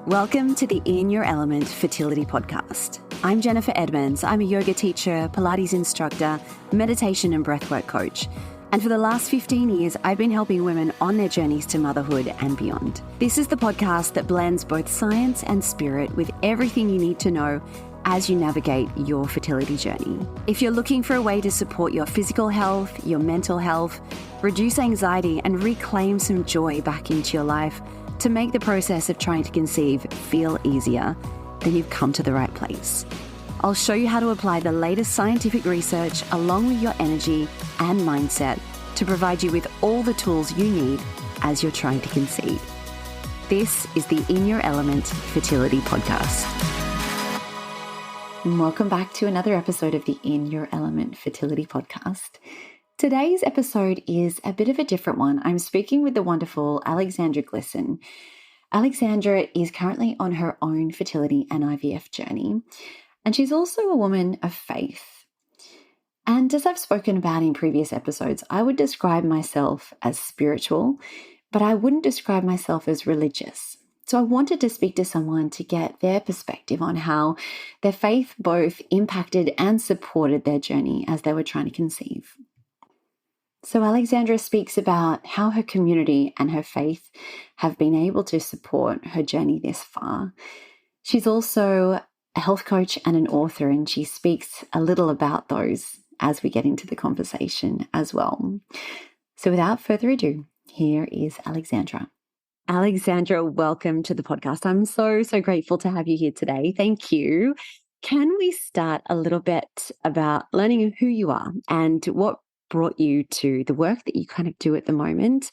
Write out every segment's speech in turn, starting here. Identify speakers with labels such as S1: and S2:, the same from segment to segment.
S1: Welcome to the In Your Element Fertility Podcast. I'm Jennifer Edmonds. I'm a yoga teacher, Pilates instructor, meditation and breathwork coach. And for the last 15 years, I've been helping women on their journeys to motherhood and beyond. This is the podcast that blends both science and spirit with everything you need to know as you navigate your fertility journey. If you're looking for a way to support your physical health, your mental health, reduce anxiety, and reclaim some joy back into your life to make the process of trying to conceive feel easier, then you've come to the right place. I'll show you how to apply the latest scientific research along with your energy and mindset to provide you with all the tools you need as you're trying to conceive. This is the In Your Element Fertility Podcast. Welcome back to another episode of the In Your Element Fertility Podcast. Today's episode is a bit of a different one. I'm speaking with the wonderful Alexandra Glisson. Alexandra is currently on her own fertility and IVF journey, and she's also a woman of faith. And as I've spoken about in previous episodes, I would describe myself as spiritual, but I wouldn't describe myself as religious. So I wanted to speak to someone to get their perspective on how their faith both impacted and supported their journey as they were trying to conceive. So Alexandra speaks about how her community and her faith have been able to support her journey this far. She's also a health coach and an author, and she speaks a little about those as we get into the conversation as well. So without further ado, here is Alexandra. Alexandra, welcome to the podcast. I'm so grateful to have you here today. Thank you. Can we start a little bit about learning who you are and what brought you to the work that you kind of do at the moment?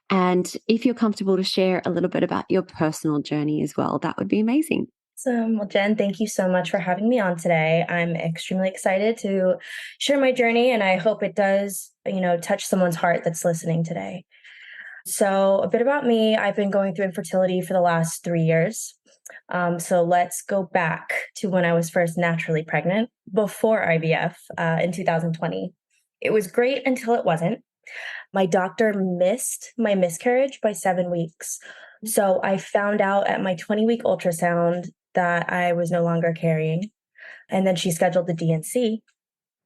S1: And if you're comfortable to share a little bit about your personal journey as well, that would be amazing.
S2: Awesome. Well, Jen, thank you so much for having me on today. I'm extremely excited to share my journey, and I hope it does, touch someone's heart that's listening today. So a bit about me. I've been going through infertility for the last 3 years. So let's go back to when I was first naturally pregnant before IVF in 2020. It was great until it wasn't. My doctor missed my miscarriage by 7 weeks. So I found out at my 20-week ultrasound that I was no longer carrying. And then she scheduled the D&C.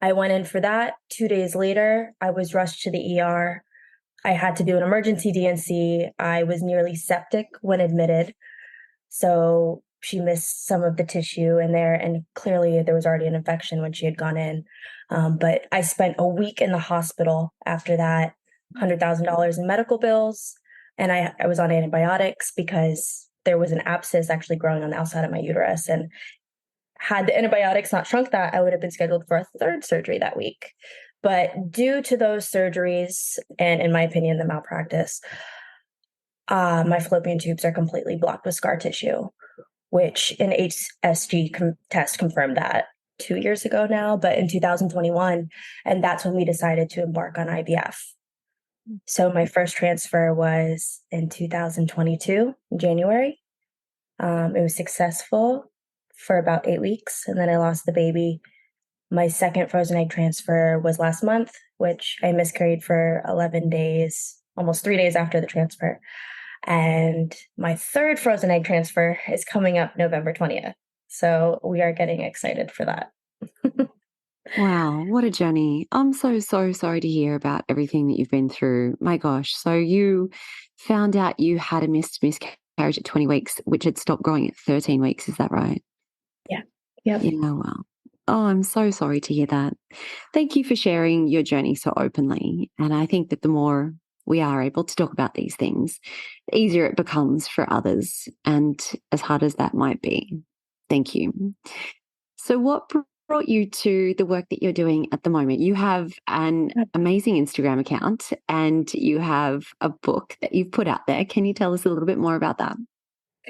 S2: I went in for that. 2 days later, I was rushed to the ER. I had to do an emergency D&C. I was nearly septic when admitted. So she missed some of the tissue in there, and clearly there was already an infection when she had gone in. But I spent a week in the hospital after that, $100,000 in medical bills, and I was on antibiotics because there was an abscess actually growing on the outside of my uterus. And had the antibiotics not shrunk that, I would have been scheduled for a third surgery that week. But due to those surgeries, and in my opinion, the malpractice, my fallopian tubes are completely blocked with scar tissue, which an HSG test confirmed that 2 years ago now, but in 2021. And that's when we decided to embark on IVF. So my first transfer was in 2022, January. It was successful for about 8 weeks, and then I lost the baby. My second frozen egg transfer was last month, which I miscarried for 11 days, almost 3 days after the transfer. And my third frozen egg transfer is coming up November 20th. So we are getting excited for that.
S1: Wow, what a journey. I'm so sorry to hear about everything that you've been through. My gosh. So you found out you had a miscarriage at 20 weeks, which had stopped growing at 13 weeks. Is that right?
S2: Yeah. Yep.
S1: Yeah, wow. Oh, I'm so sorry to hear that. Thank you for sharing your journey so openly. And I think that the more we are able to talk about these things, the easier it becomes for others, and as hard as that might be. Thank you. So what brought you to the work that you're doing at the moment? You have an amazing Instagram account and you have a book that you've put out there. Can you tell us a little bit more about that?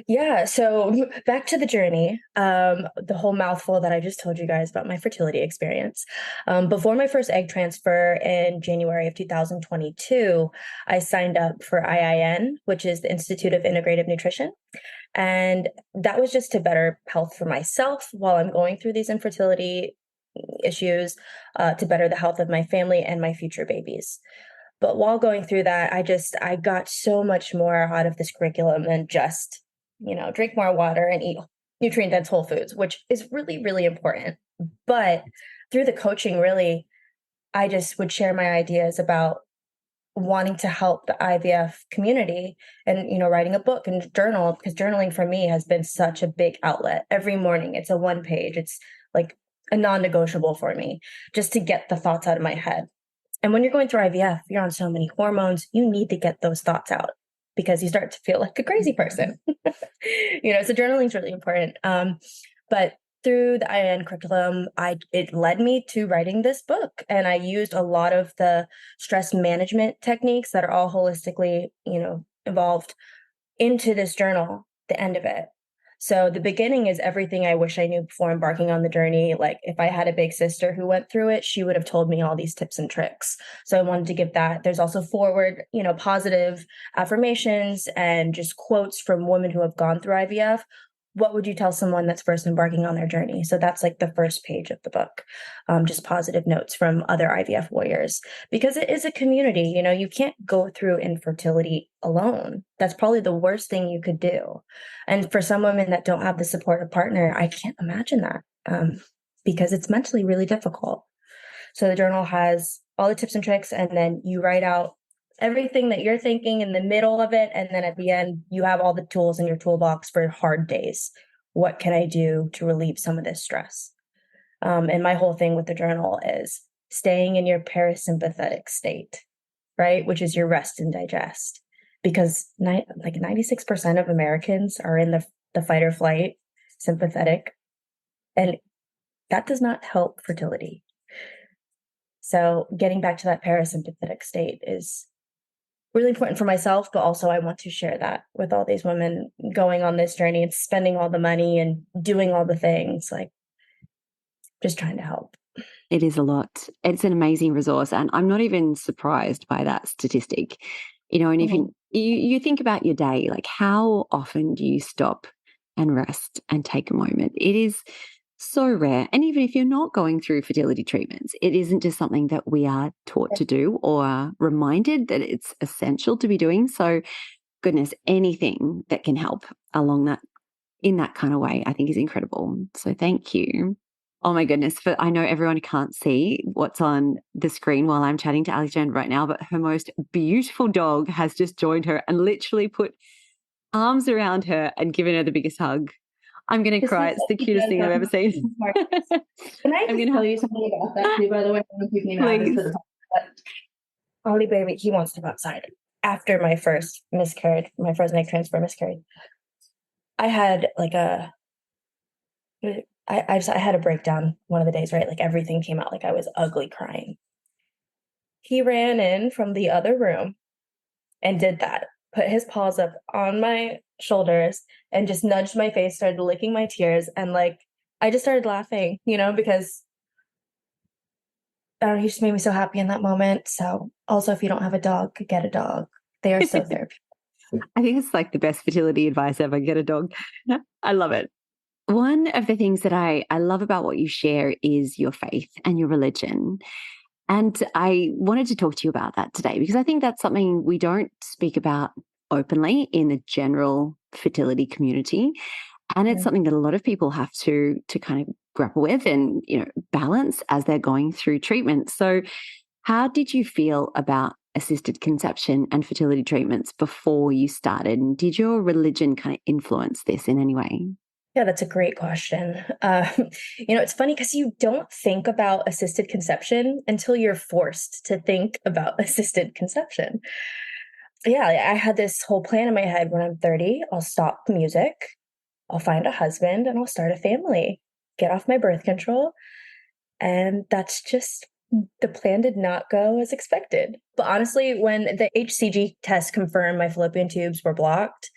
S2: Yeah. So back to the journey, the whole mouthful that I just told you guys about my fertility experience. Before my first egg transfer in January of 2022, I signed up for IIN, which is the Institute of Integrative Nutrition. And that was just to better health for myself while I'm going through these infertility issues, to better the health of my family and my future babies. But while going through that, I got so much more out of this curriculum than just drink more water and eat nutrient dense whole foods, which is really, really important. But through the coaching, really, I just would share my ideas about wanting to help the IVF community and, writing a book and journal, because journaling for me has been such a big outlet. Every morning, it's a one page. It's like a non-negotiable for me, just to get the thoughts out of my head. And when you're going through IVF, you're on so many hormones, you need to get those thoughts out because you start to feel like a crazy person. So journaling is really important. But through the IN curriculum, it led me to writing this book. And I used a lot of the stress management techniques that are all holistically, involved into this journal, the end of it. So the beginning is everything I wish I knew before embarking on the journey. Like if I had a big sister who went through it, she would have told me all these tips and tricks. So I wanted to give that. There's also forward, positive affirmations and just quotes from women who have gone through IVF. What would you tell someone that's first embarking on their journey? So that's like the first page of the book, just positive notes from other IVF warriors, because it is a community. You can't go through infertility alone. That's probably the worst thing you could do. And for some women that don't have the supportive partner, I can't imagine that, because it's mentally really difficult. So the journal has all the tips and tricks, and then you write out everything that you're thinking in the middle of it. And then at the end, you have all the tools in your toolbox for hard days. What can I do to relieve some of this stress? And my whole thing with the journal is staying in your parasympathetic state, right? Which is your rest and digest. Because 96% of Americans are in the fight or flight sympathetic. And that does not help fertility. So getting back to that parasympathetic state is really important for myself, but also I want to share that with all these women going on this journey and spending all the money and doing all the things, like just trying to help.
S1: It is a lot. It's an amazing resource. And I'm not even surprised by that statistic. And if you think about your day, like how often do you stop and rest and take a moment? It is so rare. And even if you're not going through fertility treatments, it isn't just something that we are taught to do or reminded that it's essential to be doing. So goodness, anything that can help along that in that kind of way, I think is incredible. So thank you. Oh my goodness. I know everyone can't see what's on the screen while I'm chatting to Alexandra right now, but her most beautiful dog has just joined her and literally put arms around her and given her the biggest hug. I'm going to cry. It's the cutest thing I've ever seen.
S2: Can I just tell you something about that too, by the way? I don't know if you can
S1: Please.
S2: Ollie baby, he wants to go outside. After my first miscarriage, my first egg transfer miscarriage, I had like I had a breakdown one of the days, right? Like everything came out, like I was ugly crying. He ran in from the other room and did that, put his paws up on my shoulders and just nudged my face, started licking my tears. And like, I just started laughing, because I don't know, he just made me so happy in that moment. So also, if you don't have a dog, get a dog. They are so therapeutic.
S1: I think it's like the best fertility advice ever. Get a dog. I love it. One of the things that I love about what you share is your faith and your religion. And I wanted to talk to you about that today because I think that's something we don't speak about openly in the general fertility community. And it's something that a lot of people have to kind of grapple with and, balance as they're going through treatment. So how did you feel about assisted conception and fertility treatments before you started? And did your religion kind of influence this in any way?
S2: Yeah, that's a great question. It's funny because you don't think about assisted conception until you're forced to think about assisted conception. Yeah, I had this whole plan in my head: when I'm 30, I'll stop music, I'll find a husband, and I'll start a family, get off my birth control. And that's just, the plan did not go as expected. But honestly, when the HCG test confirmed my fallopian tubes were blocked,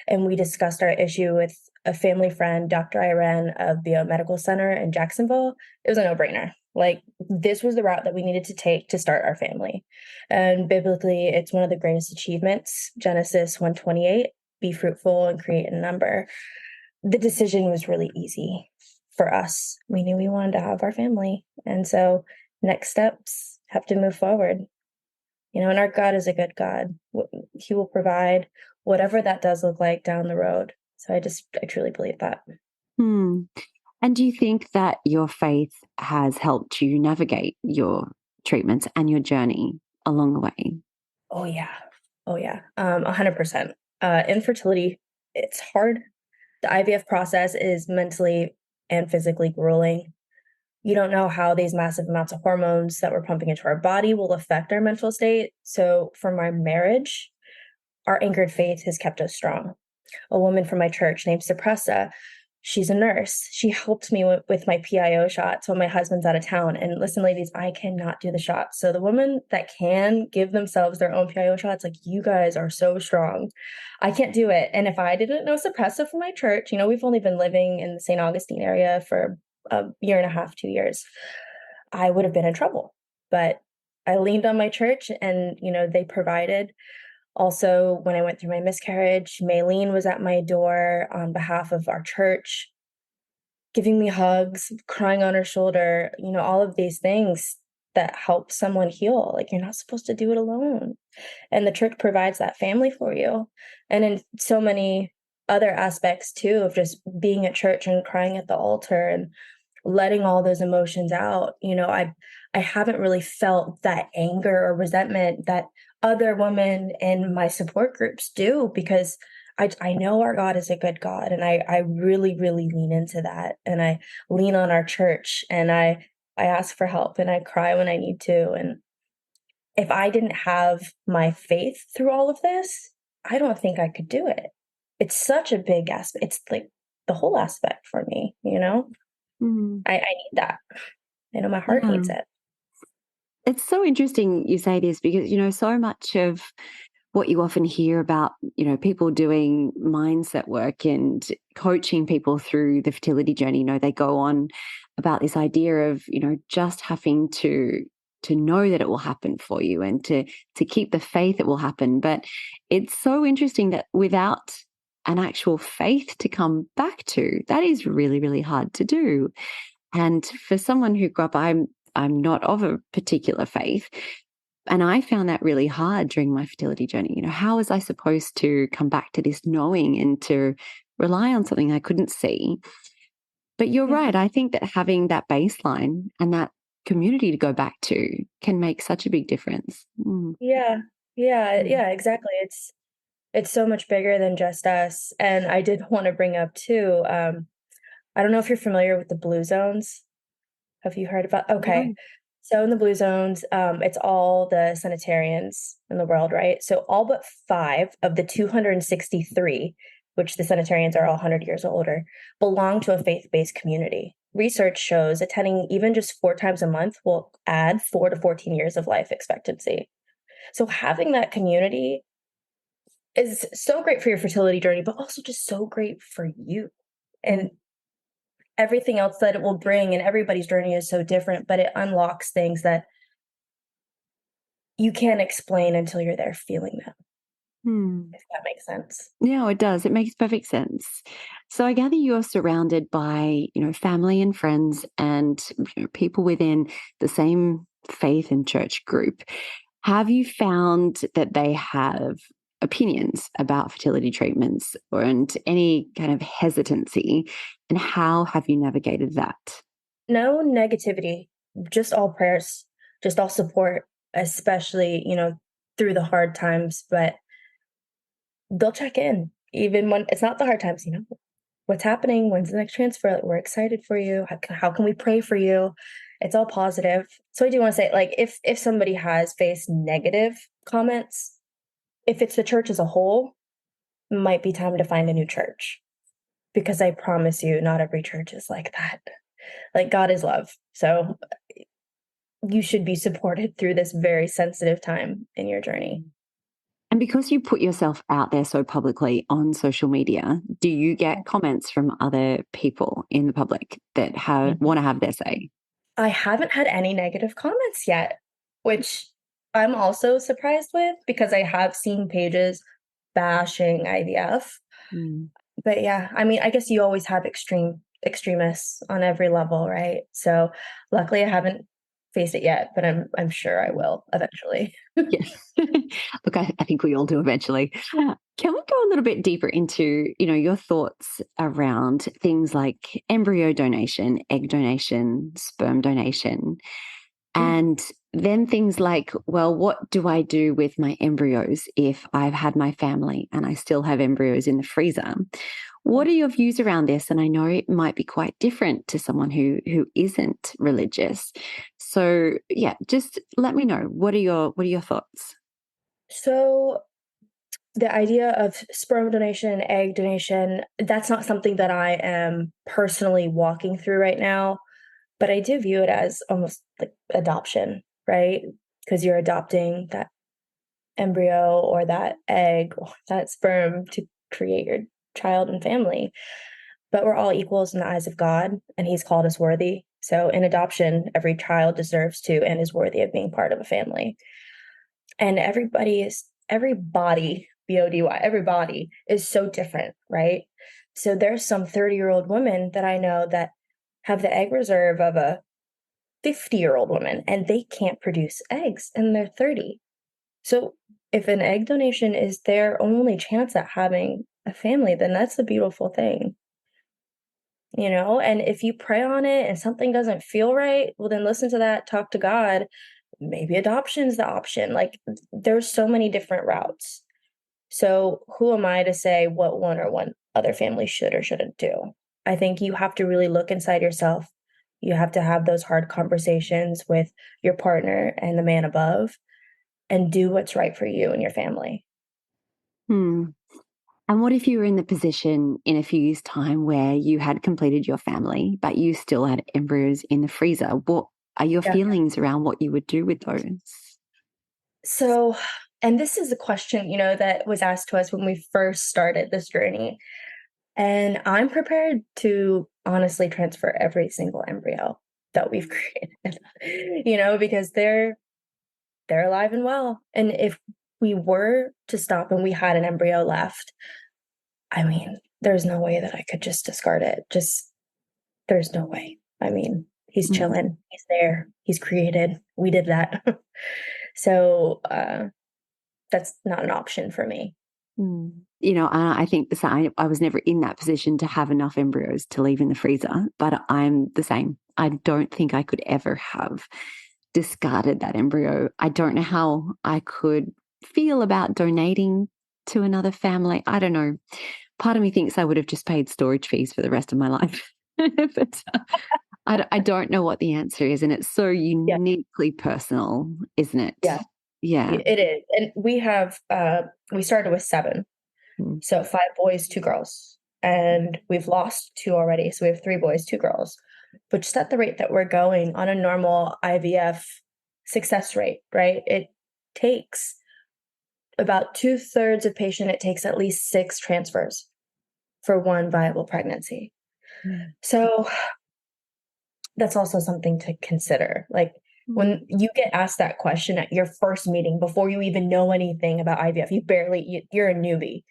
S2: and we discussed our issue with a family friend, Dr. Iran of the Medical Center in Jacksonville, it was a no-brainer. Like, this was the route that we needed to take to start our family. And biblically, it's one of the greatest achievements. Genesis 1:28, be fruitful and create a number. The decision was really easy for us. We knew we wanted to have our family. And so next steps have to move forward. And our God is a good God. He will provide whatever that does look like down the road. So I truly believe that.
S1: Hmm. And do you think that your faith has helped you navigate your treatments and your journey along the way?
S2: Oh yeah. Oh yeah. 100%. Infertility, it's hard. The IVF process is mentally and physically grueling. You don't know how these massive amounts of hormones that we're pumping into our body will affect our mental state. So for my marriage, our anchored faith has kept us strong. A woman from my church named Suppressa. She's a nurse. She helped me with my PIO shots when my husband's out of town. And listen, ladies, I cannot do the shots. So the women that can give themselves their own PIO shots, like you guys are so strong. I can't do it. And if I didn't know Suppressa from my church, we've only been living in the St. Augustine area for a year and a half, 2 years, I would have been in trouble. But I leaned on my church and, they provided. Also, when I went through my miscarriage, Maylene was at my door on behalf of our church, giving me hugs, crying on her shoulder, all of these things that help someone heal. Like, you're not supposed to do it alone. And the church provides that family for you. And in so many other aspects too, of just being at church and crying at the altar and letting all those emotions out. I haven't really felt that anger or resentment that other women in my support groups do, because I know our God is a good God, and I really, really lean into that, and I lean on our church, and I ask for help, and I cry when I need to. And if I didn't have my faith through all of this, I don't think I could do it. It's such a big aspect. It's like the whole aspect for me.
S1: Mm.
S2: I need that. I know my heart
S1: Yeah.
S2: needs it.
S1: It's so interesting you say this because, so much of what you often hear about, people doing mindset work and coaching people through the fertility journey, they go on about this idea of, just having to know that it will happen for you and to keep the faith it will happen. But it's so interesting that without an actual faith to come back to, that is really, really hard to do. And for someone who grew up, I'm not of a particular faith. And I found that really hard during my fertility journey. How was I supposed to come back to this knowing and to rely on something I couldn't see? But you're
S2: Mhm.
S1: right. I think that having that baseline and that community to go back to can make such a big difference. Mm.
S2: Yeah. Yeah,
S1: Mm.
S2: yeah, exactly. It's so much bigger than just us. And I did wanna bring up too, I don't know if you're familiar with the blue zones. Have you heard about? Okay.
S1: No.
S2: So in the blue zones, it's all the sanitarians in the world, right? So all but 5 of the 263, which the sanitarians are all 100 years or older, belong to a faith-based community. Research shows attending even just 4 times a month will add 4 to 14 years of life expectancy. So having that community is so great for your fertility journey, but also just so great for you.
S1: Mm.
S2: And everything else that it will bring, and everybody's journey is so different, but it unlocks things that you can't explain until you're there feeling them,
S1: Mm.
S2: if that makes sense.
S1: Yeah, it does. It makes perfect sense. So I gather you're surrounded by, family and friends and people within the same faith and church group. Have you found that they have opinions about fertility treatments and any kind of hesitancy? And how have you navigated that?
S2: No negativity, just all prayers, just all support, especially, through the hard times, but they'll check in even when it's not the hard times, what's happening? When's the next transfer? Like, we're excited for you. How can we pray for you? It's all positive. So I do want to say, like, if somebody has faced negative comments, if it's the church as a whole, might be time to find a new church, because I promise you, not every church is like that. Like, God is love. So you should be supported through this very sensitive time in your journey.
S1: And because you put yourself out there so publicly on social media, do you get comments from other people in the public that want to have their say?
S2: I haven't had any negative comments yet, which I'm also surprised with, because I have seen pages bashing IVF.
S1: Mm.
S2: But yeah, I mean, I guess you always have extremists on every level, right? So luckily I haven't faced it yet, but I'm sure I will eventually.
S1: Yeah. Look, I think we all do eventually. Can we go a little bit deeper into, your thoughts around things like embryo donation, egg donation, sperm donation,
S2: Mm.
S1: and then things like, well, what do I do with my embryos if I've had my family and I still have embryos in the freezer? What are your views around this? And I know it might be quite different to someone who isn't religious. So yeah, just let me know. What are your thoughts?
S2: So the idea of sperm donation, egg donation, that's not something that I am personally walking through right now, but I do view it as almost like adoption, right? Because you're adopting that embryo or that egg or that sperm to create your child and family. But we're all equals in the eyes of God, and He's called us worthy. So in adoption, every child deserves to and is worthy of being part of a family. And every body, BODY, every body is so different, right? So there's some 30-year-old women that I know that have the egg reserve of a 50-year-old woman, and they can't produce eggs and they're 30. So if an egg donation is their only chance at having a family, then that's a beautiful thing, you know? And if you pray on it and something doesn't feel right, well, then listen to that, talk to God. Maybe adoption's the option. Like, there's so many different routes. So who am I to say what one or one other family should or shouldn't do? I think you have to really look inside yourself. You have to have those hard conversations with your partner and the man above and do what's right for you and your family.
S1: Hmm. And what if you were in the position in a few years' time where you had completed your family, but you still had embryos in the freezer? What are your
S2: Yeah.
S1: feelings around what you would do with those?
S2: So, and this is a question, that was asked to us when we first started this journey. And I'm prepared to honestly transfer every single embryo that we've created, because they're alive and well. And if we were to stop and we had an embryo left, I mean, there's no way that I could just discard it. Just there's no way. I mean, he's
S1: Mm.
S2: chilling. He's there. He's created. We did that. So that's not an option for me.
S1: Mm. I think the same. I was never in that position to have enough embryos to leave in the freezer, but I'm the same. I don't think I could ever have discarded that embryo. I don't know how I could feel about donating to another family. I don't know. Part of me thinks I would have just paid storage fees for the rest of my life. But I don't know what the answer is. And it's so
S2: Yeah.
S1: uniquely personal, isn't it?
S2: Yeah.
S1: Yeah.
S2: It is. And we started with 7.
S1: Mm.
S2: So 5 boys, 2 girls. And we've lost 2 already. So we have 3 boys, 2 girls. But just at the rate that we're going on a normal IVF success rate, right? It takes about 2/3 of patient, it takes at least 6 transfers for one viable pregnancy.
S1: Mm.
S2: So that's also something to consider. Like,
S1: Mm.
S2: when you get asked that question at your first meeting before you even know anything about IVF, you're a newbie.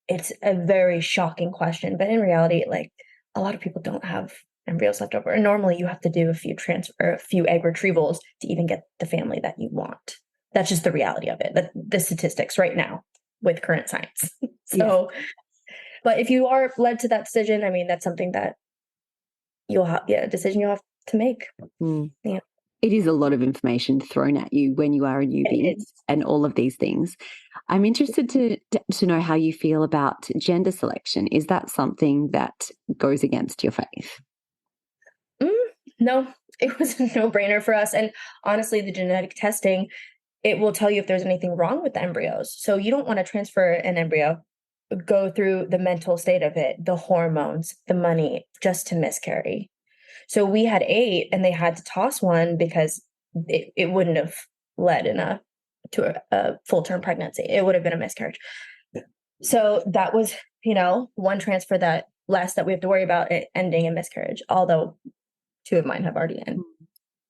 S2: It's a very shocking question, but in reality, like, a lot of people don't have embryos left over. And normally you have to do a few egg retrievals to even get the family that you want. That's just the reality of it. The statistics right now with current science.
S1: Yeah.
S2: So, but if you are led to that decision, I mean, that's something that a decision you'll have to make.
S1: Mm.
S2: Yeah.
S1: It is a lot of information thrown at you when you are a newbie
S2: It is.
S1: and all of these things. I'm interested to know how you feel about gender selection. Is that something that goes against your faith?
S2: Mm, no, it was a no-brainer for us. And honestly, the genetic testing, it will tell you if there's anything wrong with the embryos. So you don't want to transfer an embryo, go through the mental state of it, the hormones, the money, just to miscarry. So we had 8 and they had to toss one because it wouldn't have led to a full-term pregnancy. It would have been a miscarriage. So that was, one transfer that less that we have to worry about it ending in miscarriage, although 2 of mine have already ended.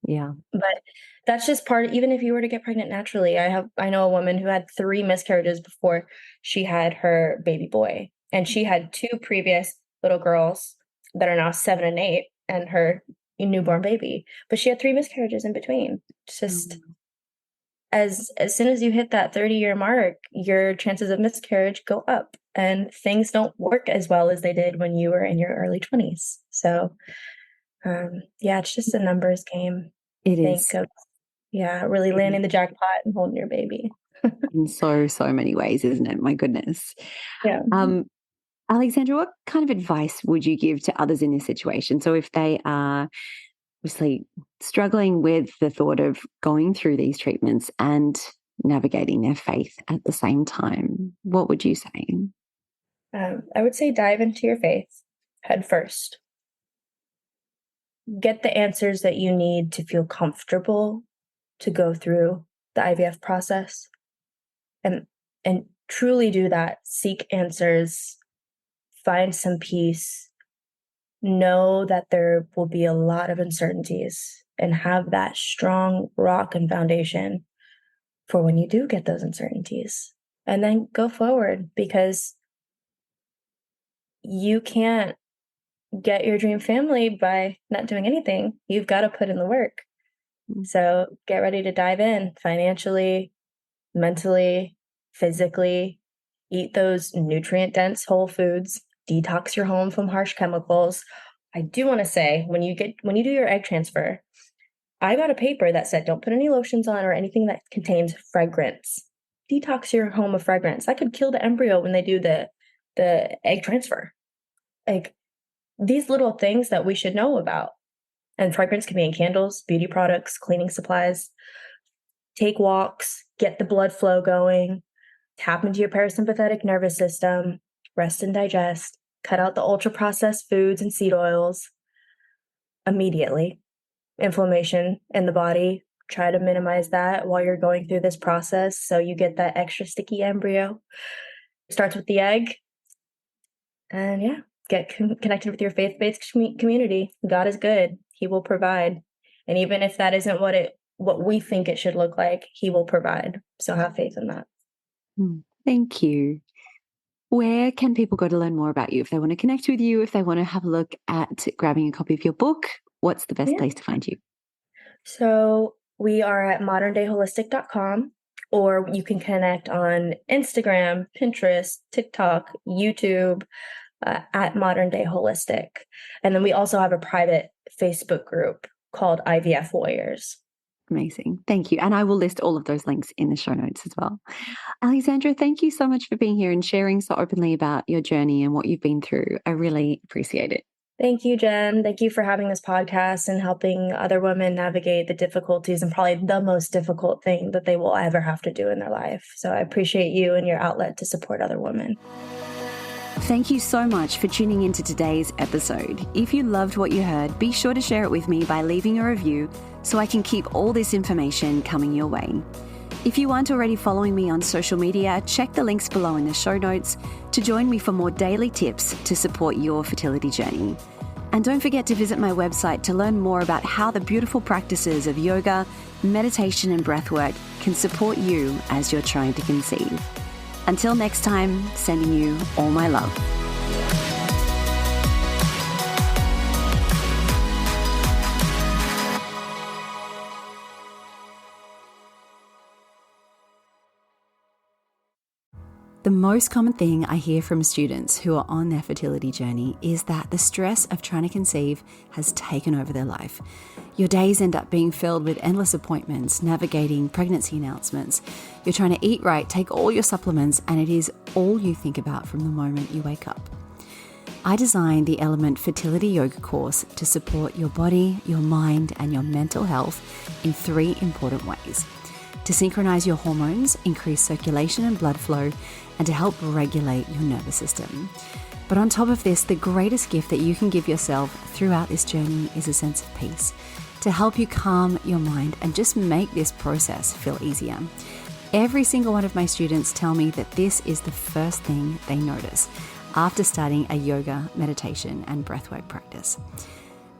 S1: Yeah.
S2: But that's just even if you were to get pregnant naturally, I know a woman who had 3 miscarriages before she had her baby boy, and she had 2 previous little girls that are now 7 and 8, and her newborn baby. But she had 3 miscarriages in between. It's just as soon as you hit that 30-year mark, your chances of miscarriage go up, and things don't work as well as they did when you were in your early 20s. So, yeah, it's just a numbers game.
S1: It
S2: Think
S1: is.
S2: of, really landing the jackpot and holding your baby.
S1: In so many ways, isn't it? My goodness.
S2: Yeah.
S1: Alexandra, what kind of advice would you give to others in this situation? So if they are obviously struggling with the thought of going through these treatments and navigating their faith at the same time, what would you say?
S2: I would say dive into your faith head first. Get the answers that you need to feel comfortable to go through the IVF process, and truly do that. Seek answers, find some peace, know that there will be a lot of uncertainties, and have that strong rock and foundation for when you do get those uncertainties. And then go forward, because you can't get your dream family by not doing anything. You've got to put in the work. So get ready to dive in financially, mentally, physically. Eat those nutrient-dense whole foods. Detox your home from harsh chemicals. I do want to say, when you do your egg transfer, I got a paper that said don't put any lotions on or anything that contains fragrance. Detox your home of fragrance. That could kill the embryo when they do the egg transfer. Like, these little things that we should know about. And fragrance can be in candles, beauty products, cleaning supplies. Take walks, get the blood flow going, tap into your parasympathetic nervous system, rest and digest, cut out the ultra-processed foods and seed oils immediately. Inflammation in the body, try to minimize that while you're going through this process so you get that extra sticky embryo. It starts with the egg. And get connected with your faith-based community. God is good. He will provide. And even if that isn't what we think it should look like, He will provide. So have faith in that.
S1: Thank you. Where can people go to learn more about you? If they want to connect with you, if they want to have a look at grabbing a copy of your book, what's the best place to find you?
S2: So we are at moderndayholistic.com, or you can connect on Instagram, Pinterest, TikTok, YouTube, at Modern Day Holistic. And then we also have a private Facebook group called IVF Warriors.
S1: Amazing. Thank you. And I will list all of those links in the show notes as well. Alexandra, thank you so much for being here and sharing so openly about your journey and what you've been through. I really appreciate it.
S2: Thank you, Jen. Thank you for having this podcast and helping other women navigate the difficulties and probably the most difficult thing that they will ever have to do in their life. So I appreciate you and your outlet to support other women.
S1: Thank you so much for tuning into today's episode. If you loved what you heard, be sure to share it with me by leaving a review so I can keep all this information coming your way. If you aren't already following me on social media, check the links below in the show notes to join me for more daily tips to support your fertility journey. And don't forget to visit my website to learn more about how the beautiful practices of yoga, meditation, and breathwork can support you as you're trying to conceive. Until next time, sending you all my love. The most common thing I hear from students who are on their fertility journey is that the stress of trying to conceive has taken over their life. Your days end up being filled with endless appointments, navigating pregnancy announcements. You're trying to eat right, take all your supplements, and it is all you think about from the moment you wake up. I designed the Element Fertility Yoga course to support your body, your mind, and your mental health in 3 important ways: to synchronize your hormones, increase circulation and blood flow, and to help regulate your nervous system. But on top of this, the greatest gift that you can give yourself throughout this journey is a sense of peace, to help you calm your mind and just make this process feel easier. Every single one of my students tell me that this is the first thing they notice after starting a yoga, meditation, and breathwork practice.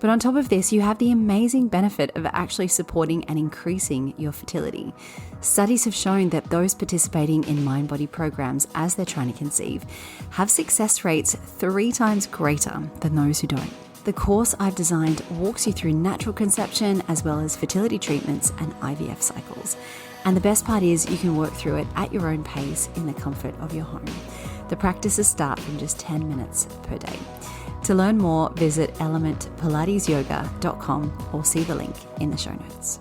S1: But on top of this, you have the amazing benefit of actually supporting and increasing your fertility. Studies have shown that those participating in mind-body programs as they're trying to conceive have success rates 3 times greater than those who don't. The course I've designed walks you through natural conception as well as fertility treatments and IVF cycles. And the best part is you can work through it at your own pace in the comfort of your home. The practices start from just 10 minutes per day. To learn more, visit elementpilatesyoga.com or see the link in the show notes.